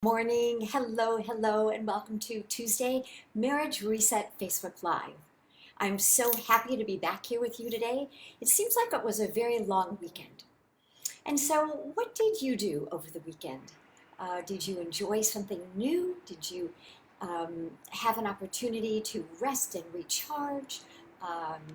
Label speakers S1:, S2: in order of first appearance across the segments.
S1: Morning, hello, and welcome to Tuesday Marriage Reset Facebook Live. I'm so happy to be back here with you today. It seems like it was a very long weekend. And so, what did you do over the weekend? Did you enjoy something new? Did you have an opportunity to rest and recharge?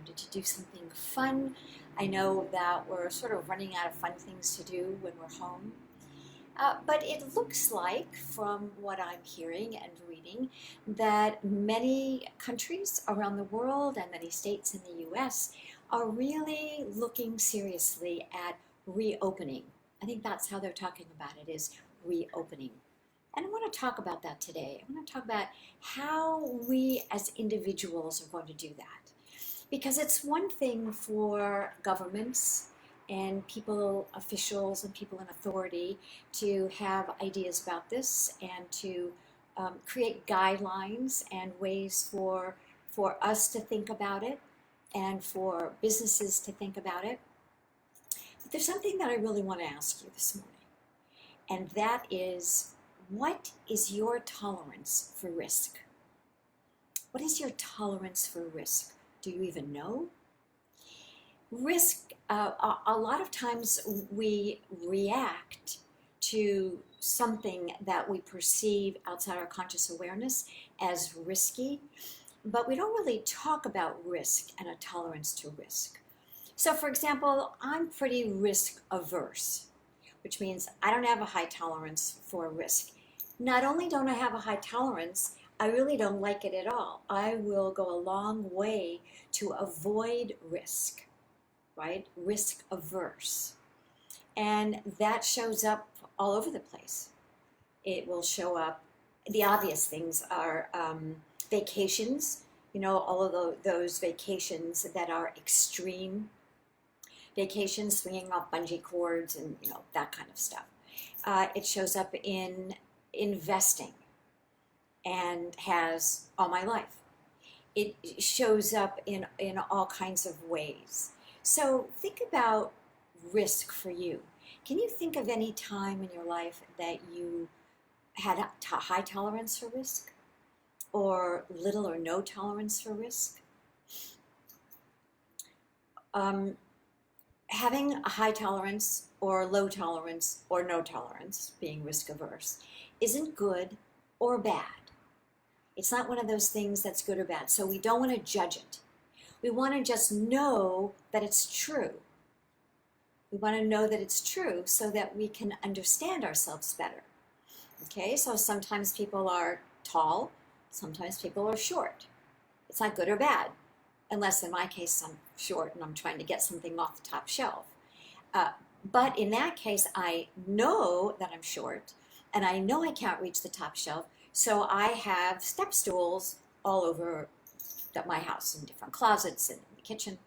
S1: Did you do something fun? I know that we're sort of running out of fun things to do when we're home. But it looks like, from what I'm hearing and reading, that many countries around the world and many states in the US are really looking seriously at reopening. I think that's how they're talking about it, is reopening. And I want to talk about that today. I want to talk about how we as individuals are going to do that. Because it's one thing for governments and people, officials and people in authority to have ideas about this and to create guidelines and ways for us to think about it and for businesses to think about it. But there's something that I really want to ask you this morning, and that is, what is your tolerance for risk? What is your tolerance for risk? Do you even know? Risk, a lot of times we react to something that we perceive outside our conscious awareness as risky, but we don't really talk about risk and a tolerance to risk. So for example, I'm pretty risk averse, which means I don't have a high tolerance for risk. Not only don't I have a high tolerance, I really don't like it at all. I will go a long way to avoid risk. Right? Risk averse. And that shows up all over the place. It will show up, the obvious things are vacations, all of those vacations that are extreme, vacations swinging off bungee cords and, that kind of stuff. It shows up in investing and has all my life. It shows up in all kinds of ways. So think about risk for you. Can you think of any time in your life that you had a high tolerance for risk, or little or no tolerance for risk? Having a high tolerance or low tolerance or no tolerance, being risk averse, isn't good or bad. It's not one of those things that's good or bad, so we don't want to judge it. We want to just know that it's true. We want to know that it's true so that we can understand ourselves better. Okay, so sometimes people are tall, sometimes people are short. It's not good or bad, unless in my case I'm short and I'm trying to get something off the top shelf. But in that case, I know that I'm short and I know I can't reach the top shelf, so I have step stools all over my house, in different closets and in the kitchen.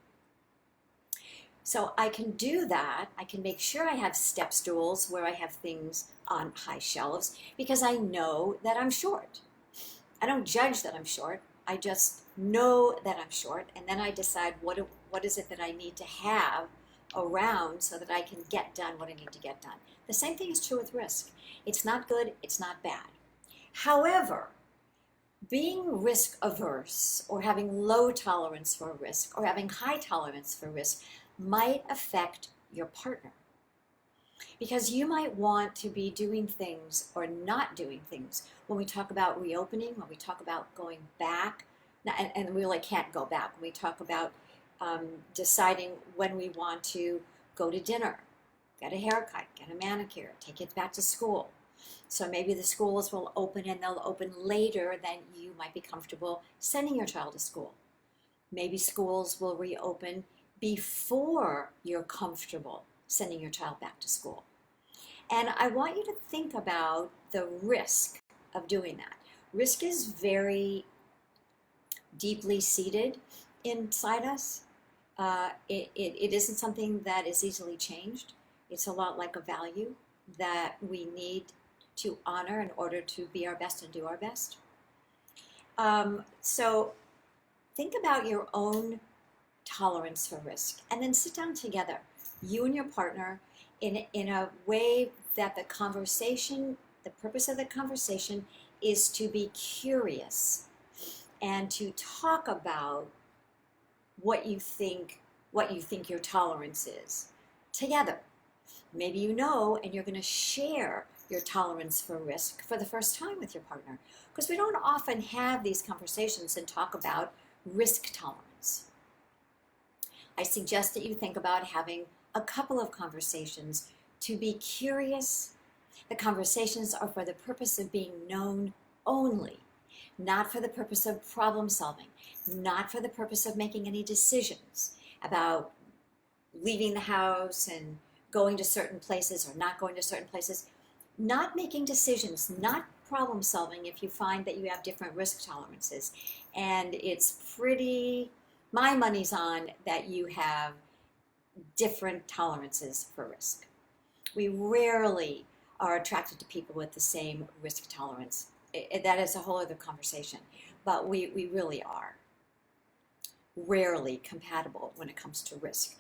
S1: So I can do that. I can make sure I have step stools where I have things on high shelves because I know that I'm short. I don't judge that I'm short. I just know that I'm short, and then I decide what is it that I need to have around so that I can get done what I need to get done. The same thing is true with risk. It's not good, it's not bad. However, being risk averse or having low tolerance for risk or having high tolerance for risk might affect your partner, because you might want to be doing things or not doing things. When we talk about reopening, when we talk about going back, and we really can't go back, when we talk about deciding when we want to go to dinner, get a haircut, get a manicure, take kids back to school. So maybe the schools will open and they'll open later than you might be comfortable sending your child to school. Maybe schools will reopen before you're comfortable sending your child back to school. And I want you to think about the risk of doing that. Risk is very deeply seated inside us. It isn't something that is easily changed. It's a lot like a value that we need to honor in order to be our best and do our best. So think about your own tolerance for risk, and then sit down together, you and your partner, in a way that the conversation, The purpose of the conversation is to be curious and to talk about what you think your tolerance is together. Maybe you know, and you're going to share your tolerance for risk for the first time with your partner, because we don't often have these conversations and talk about risk tolerance. I suggest that you think about having a couple of conversations to be curious. The conversations are for the purpose of being known only, not for the purpose of problem solving, not for the purpose of making any decisions about leaving the house and going to certain places or not going to certain places. Not making decisions, not problem solving if you find that you have different risk tolerances. And it's my money's on that you have different tolerances for risk. We rarely are attracted to people with the same risk tolerance. That is a whole other conversation, but we really are rarely compatible when it comes to risk.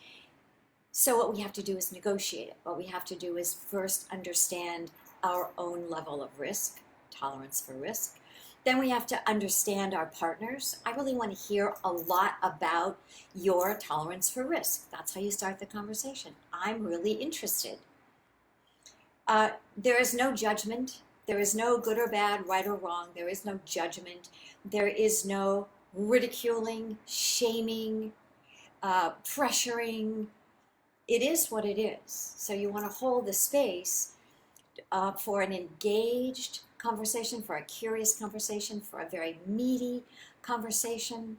S1: So what we have to do is negotiate it. What we have to do is first understand our own level of risk, tolerance for risk. Then we have to understand our partners. I really want to hear a lot about your tolerance for risk. That's how you start the conversation. I'm really interested. There is no judgment. There is no good or bad, right or wrong. There is no judgment. There is no ridiculing, shaming, pressuring. It is what it is. So you want to hold the space for an engaged conversation, for a curious conversation, for a very meaty conversation.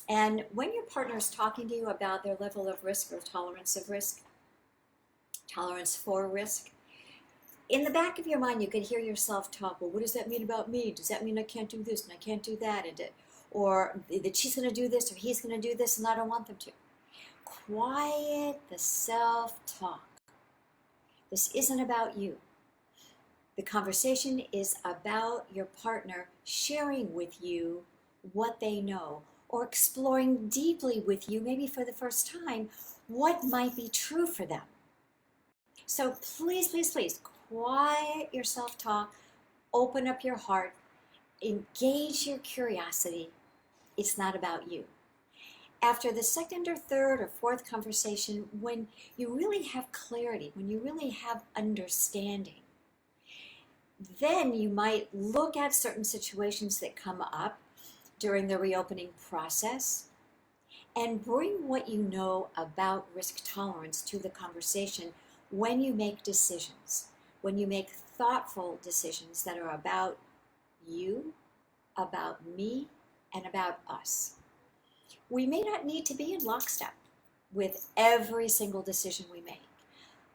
S1: And when your partner is talking to you about their level of risk or tolerance of risk, tolerance for risk, in the back of your mind, you can hear yourself talk, well, what does that mean about me? Does that mean I can't do this and I can't do that? Or that she's going to do this or he's going to do this and I don't want them to. Quiet the self-talk. This isn't about you. The conversation is about your partner sharing with you what they know or exploring deeply with you, maybe for the first time, what might be true for them. So please, please, please, quiet your self-talk, open up your heart, engage your curiosity. It's not about you. After the second or third or fourth conversation, when you really have clarity, when you really have understanding, then you might look at certain situations that come up during the reopening process and bring what you know about risk tolerance to the conversation when you make decisions, when you make thoughtful decisions that are about you, about me, and about us. We may not need to be in lockstep with every single decision we make.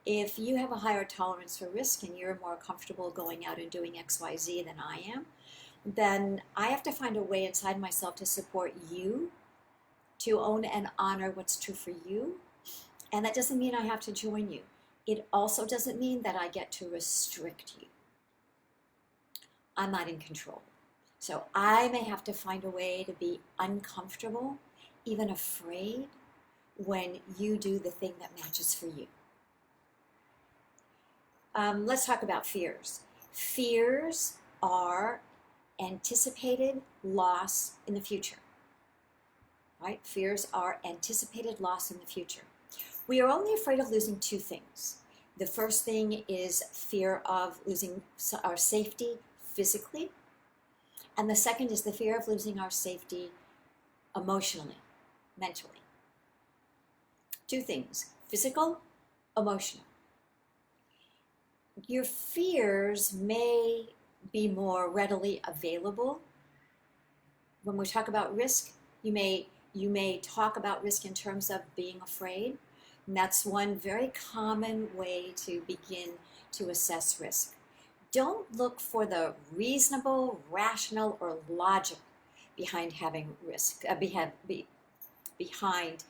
S1: If you have a higher tolerance for risk and you're more comfortable going out and doing XYZ than I am, then I have to find a way inside myself to support you, to own and honor what's true for you. And that doesn't mean I have to join you. It also doesn't mean that I get to restrict you. I'm not in control. So I may have to find a way to be uncomfortable, even afraid, when you do the thing that matches for you. Let's talk about fears. Fears are anticipated loss in the future. Right? Fears are anticipated loss in the future. We are only afraid of losing two things. The first thing is fear of losing our safety physically, and the second is the fear of losing our safety emotionally, mentally. Two things: physical, emotional. Your fears may be more readily available. When we talk about risk, you may talk about risk in terms of being afraid. And that's one very common way to begin to assess risk. Don't look for the reasonable, rational, or logic behind having risk, behind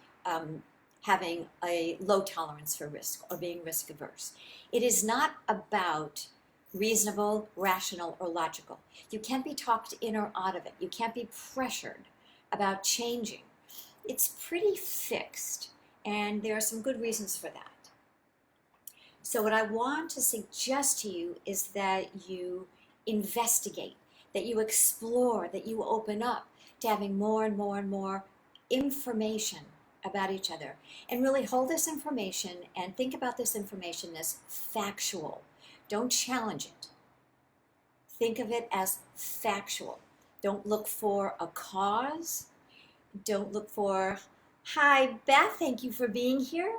S1: having a low tolerance for risk or being risk averse. It is not about reasonable, rational, or logical. You can't be talked in or out of it. You can't be pressured about changing. It's pretty fixed, and there are some good reasons for that. So what I want to suggest to you is that you investigate, that you explore, that you open up to having more and more and more information about each other. And really hold this information and think about this information as factual. Don't challenge it. Think of it as factual. Don't look for a cause. Don't look for, hi, Beth, thank you for being here.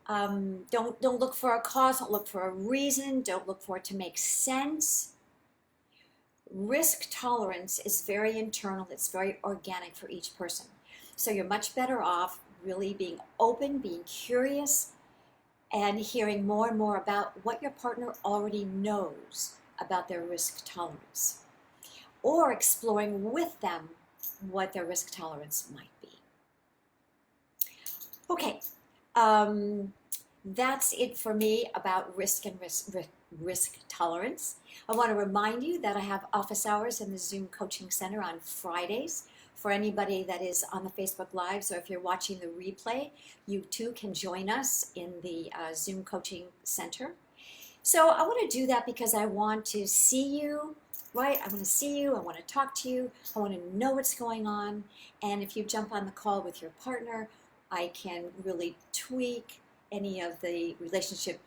S1: Don't look for a cause. Don't look for a reason. Don't look for it to make sense. Risk tolerance is very internal. It's very organic for each person. So you're much better off really being open, being curious, and hearing more and more about what your partner already knows about their risk tolerance, or exploring with them what their risk tolerance might be. Okay, that's it for me about risk and risk tolerance. I want to remind you that I have office hours in the Zoom Coaching Center on Fridays. For anybody that is on the Facebook Live, so if you're watching the replay, you too can join us in the Zoom Coaching Center. So I want to do that because I want to see you, right? I want to see you, I want to talk to you, I want to know what's going on. And if you jump on the call with your partner, I can really tweak any of the relationship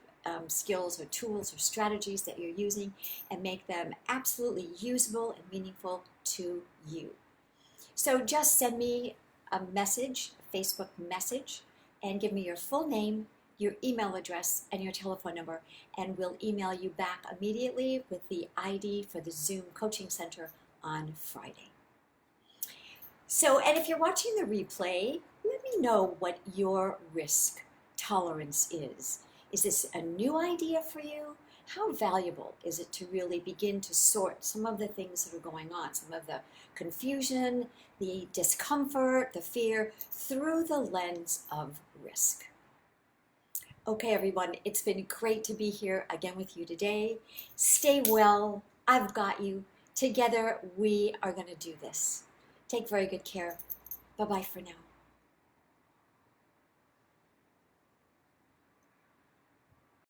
S1: skills or tools or strategies that you're using and make them absolutely usable and meaningful to you. So just send me a message, a Facebook message, and give me your full name, your email address, and your telephone number, and we'll email you back immediately with the ID for the Zoom Coaching Center on Friday. So, and if you're watching the replay, let me know what your risk tolerance is. Is this a new idea for you? How valuable is it to really begin to sort some of the things that are going on, some of the confusion, the discomfort, the fear, through the lens of risk? Okay, everyone, it's been great to be here again with you today. Stay well. I've got you. Together, we are going to do this. Take very good care. Bye-bye for now.